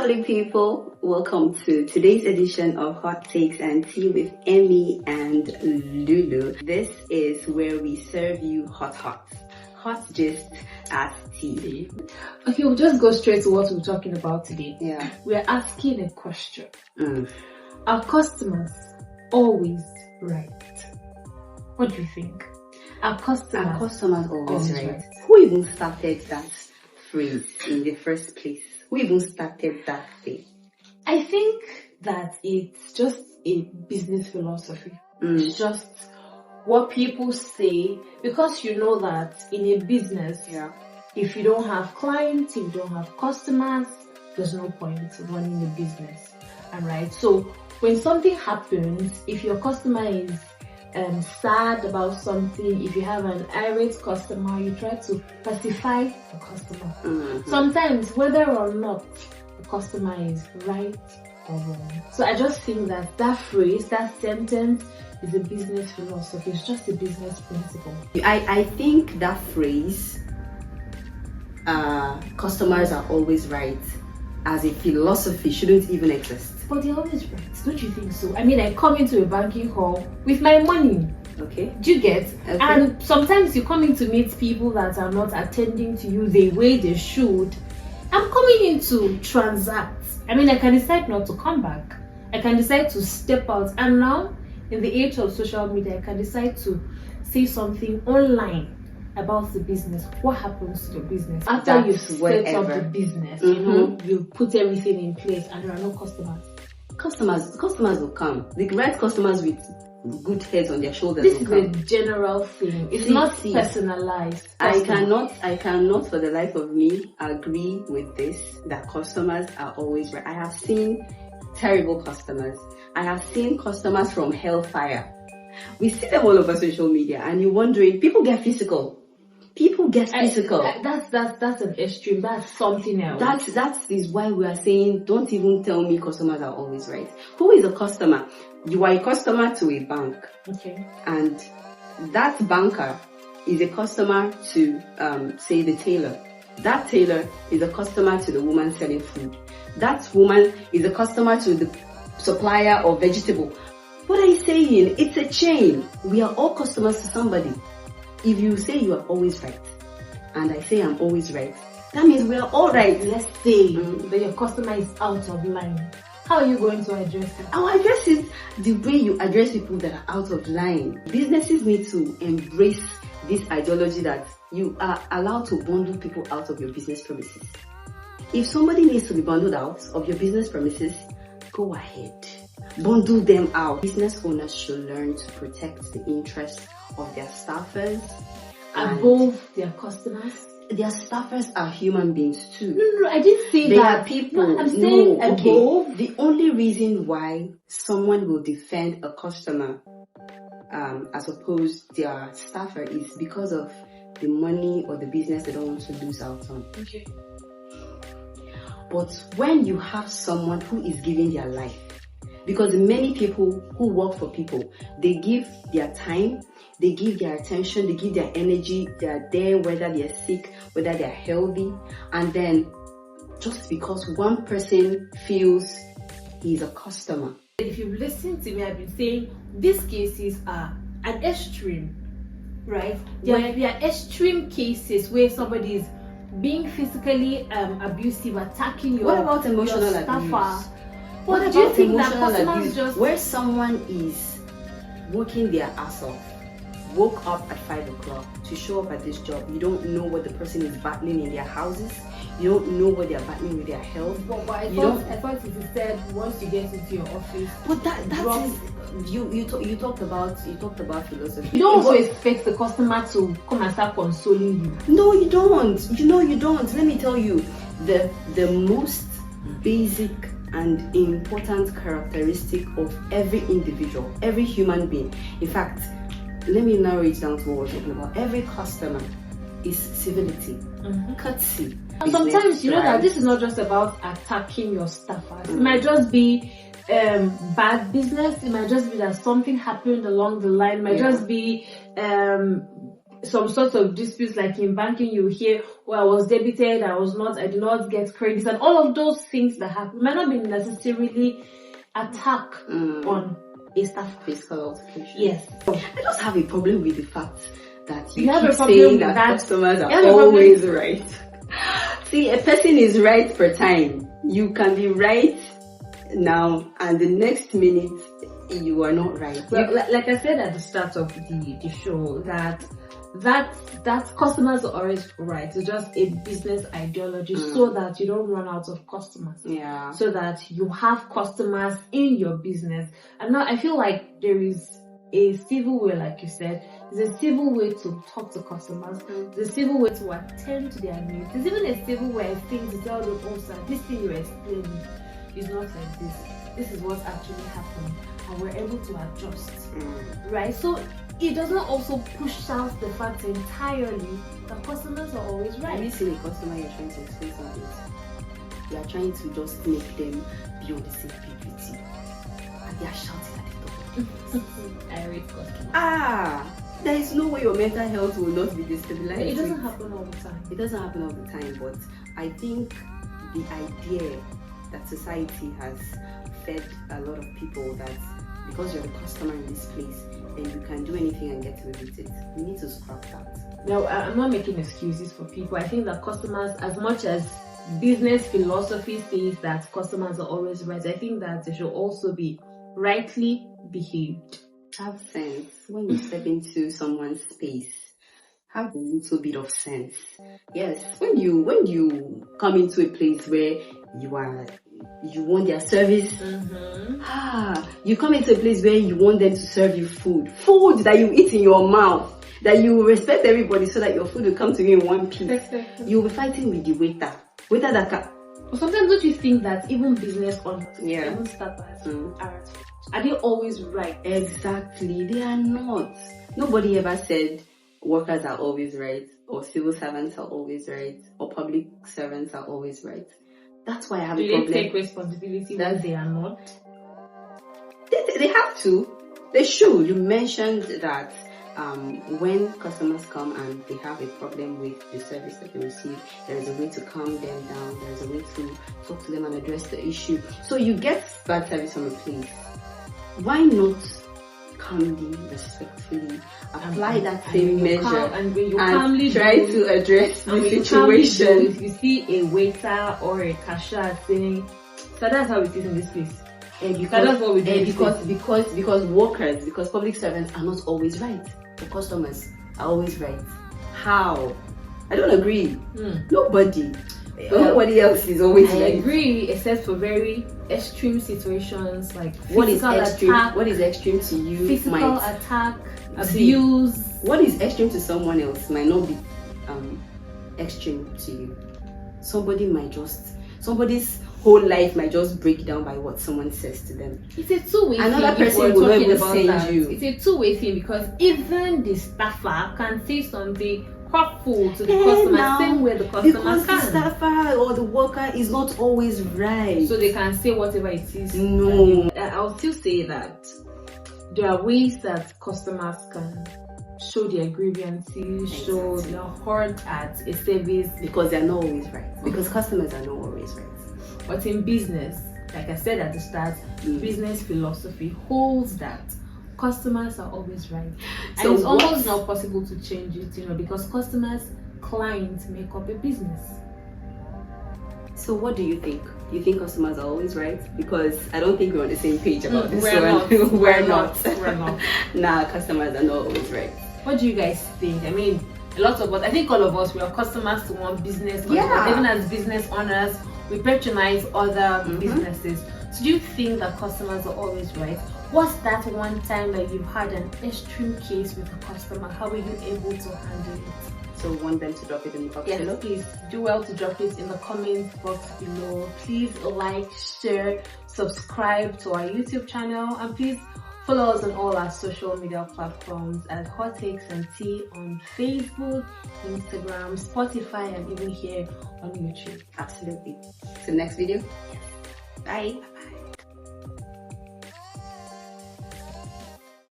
lovely people, welcome to today's edition of Hot Takes and Tea with Emmy and Lulu. This is where we serve you hot gist as tea. Okay, we'll just go straight to what we're talking about today. Yeah. We're asking a question. Are customers always right? What do you think? Are customers always right? Who even started that phrase in the first place? Who even started that thing? I think that it's just a business philosophy. It's just what people say, because you know that in a business, if you don't have clients, if you don't have customers, there's no point running the business. Alright, so when something happens, if your customer is sad about something, if you have an irate customer, you try to pacify the customer. Sometimes, whether or not the customer is right or wrong. So I just think that phrase, that sentence is a business philosophy. It's just a business principle. I think that phrase, customers are always right, as a philosophy shouldn't even exist. But they're always right, don't you think so? I mean, I come into a banking hall with my money. Okay. Do you get? Okay. And sometimes you come in to meet people that are not attending to you the way they should. I'm coming in to transact. I mean, I can decide not to come back. I can decide to step out. And now, in the age of social media, I can decide to say something online about the business. What happens to the business after you set up the business? You know, you put everything in place and there are no customers. Customers will come. The right customers with good heads on their shoulders. This is a general thing. It's not personalized. I cannot for the life of me agree with this, that customers are always right. I have seen terrible customers. I have seen customers from hellfire. We see them all over social media and you're wondering, people get physical. That's an extreme. That's something else. That is why we are saying, don't even tell me customers are always right. Who is a customer? You are a customer to a bank. Okay. And that banker is a customer to, say, the tailor. That tailor is a customer to the woman selling food. That woman is a customer to the supplier of vegetable. What are you saying? It's a chain. We are all customers to somebody. If you say you are always right, and I say I'm always right, that means we are all right. Let's say that your customer is out of line. How are you going to address it? I'll address it the way you address people that are out of line. Businesses need to embrace this ideology that you are allowed to bundle people out of your business premises. If somebody needs to be bundled out of your business premises, go ahead. Bundle them out. Business owners should learn to protect the interests of their staffers above their customers. Their staffers are human beings too. No, I didn't say they that. Are people. No, I'm saying above. The only reason why someone will defend a customer as opposed to their staffer is because of the money or the business they don't want to lose out on. Okay. But when you have someone who is giving their life, because many people who work for people, they give their time, they give their attention, they give their energy, they are there whether they are sick, whether they are healthy, and then just because one person feels he's a customer. If you've listened to me, I've been saying these cases are an extreme, right? Where there are extreme cases where somebody is being physically abusive, attacking your What about emotional abuse? What do you think that customers just... Where someone is working their ass off, woke up at 5 o'clock to show up at this job, you don't know what the person is battling in their houses, you don't know what they're battling with their health. But I thought it said once you get into your office. But that is you talked about philosophy. You don't also expect the customer to come and start consoling you. No, you don't. You don't. Let me tell you, the most basic and important characteristic of every individual, every human being. In fact, let me narrow it down to what we're talking about. Every customer is civility, courtesy. And sometimes you know that this is not just about attacking your staffers. It might just be bad business. It might just be that something happened along the line. It might just be some sorts of disputes, like in banking, you hear, well, I was debited, I did not get credits, and all of those things that happen might not be necessarily attack on a staff. Physical altercation. Yes. I just have a problem with the fact that you have keep a problem saying with that that. Customers are always right. See, a person is right per time. You can be right now, and the next minute you are not right. Well, like I said at the start of the show, that customers are always right. It's just a business ideology, so that you don't run out of customers. Yeah. So that you have customers in your business. And now I feel like there is a civil way, like you said. There's a civil way to talk to customers. There's a civil way to attend to their needs. There's even a civil way, I think, to tell them, oh sir, this thing you're explaining is not like this. This is what's actually happening. And we're able to adjust. Right? So it doesn't also push out the fact entirely that customers are always right. Have you seen a customer you're trying to explain something? You are trying to just make them be on the same page with you. And they are shouting at the top of their I rate customers. There is no way your mental health will not be destabilized. It doesn't happen all the time. It doesn't happen all the time, but I think the idea that society has fed a lot of people that because you're a customer in this place, then you can do anything and get away with it. We need to scrap that. Now, I'm not making excuses for people. I think that customers, as much as business philosophy says that customers are always right, I think that they should also be rightly behaved. Have sense. When you step into someone's space, have a little bit of sense. Yes, when you come into a place where you want their service. You come into a place where you want them to serve you food that you eat in your mouth, that you respect everybody so that your food will come to you in one piece. You'll be fighting with the waiter that can. Sometimes don't you think that even business owners, even starters, are they always right? Exactly, they are not. Nobody ever said workers are always right, or civil servants are always right, or public servants are always right. That's why I have a problem. Do they take responsibility that they are not? They have to. They should. You mentioned that when customers come and they have a problem with the service that they receive, there is a way to calm them down. There is a way to talk to them and address the issue. So you get bad service from a place. Why not calmly, respectfully apply that same measure and try to address the situation? If you see a waiter or a cashier saying, so that's how it is in this place. That's what we do. Because public servants are not always right. The customers are always right. How? I don't agree. Nobody else is always right. I agree, except for very extreme situations like what is extreme? Attack, what is extreme to you? Physical attack, abuse. What is extreme to someone else might not be extreme to you. Somebody's whole life might just break down by what someone says to them. It's a two-way thing. Another person will not even send you. It's a two-way thing because even the staffer can say something hurtful to the customer, same way the customer because can. The staffer or the worker is not always right. So they can say whatever it is. No. I'll still say that there are ways that customers can show their grievances, show their hurt at a service. Because they're not always right. Because customers are not always right. But in business, like I said at the start, business philosophy holds that customers are always right. So and it's almost not possible to change it, because clients make up a business. So what do you think? You think customers are always right? Because I don't think we're on the same page about this one. We're not. We're not. Nah, customers are not always right. What do you guys think? I mean, a lot of us, I think all of us, we are customers to one business. Yeah. Even as business owners, we patronize other businesses. So do you think that customers are always right? What's that one time that you had an extreme case with a customer? How were you able to handle it? So want them to drop it in the box below? Please do well to drop it in the comment box below. Please like, share, subscribe to our YouTube channel, and please follow us on all our social media platforms at Hot Takes and Tea on Facebook, Instagram, Spotify, and even here on YouTube. Absolutely. So next video. Bye.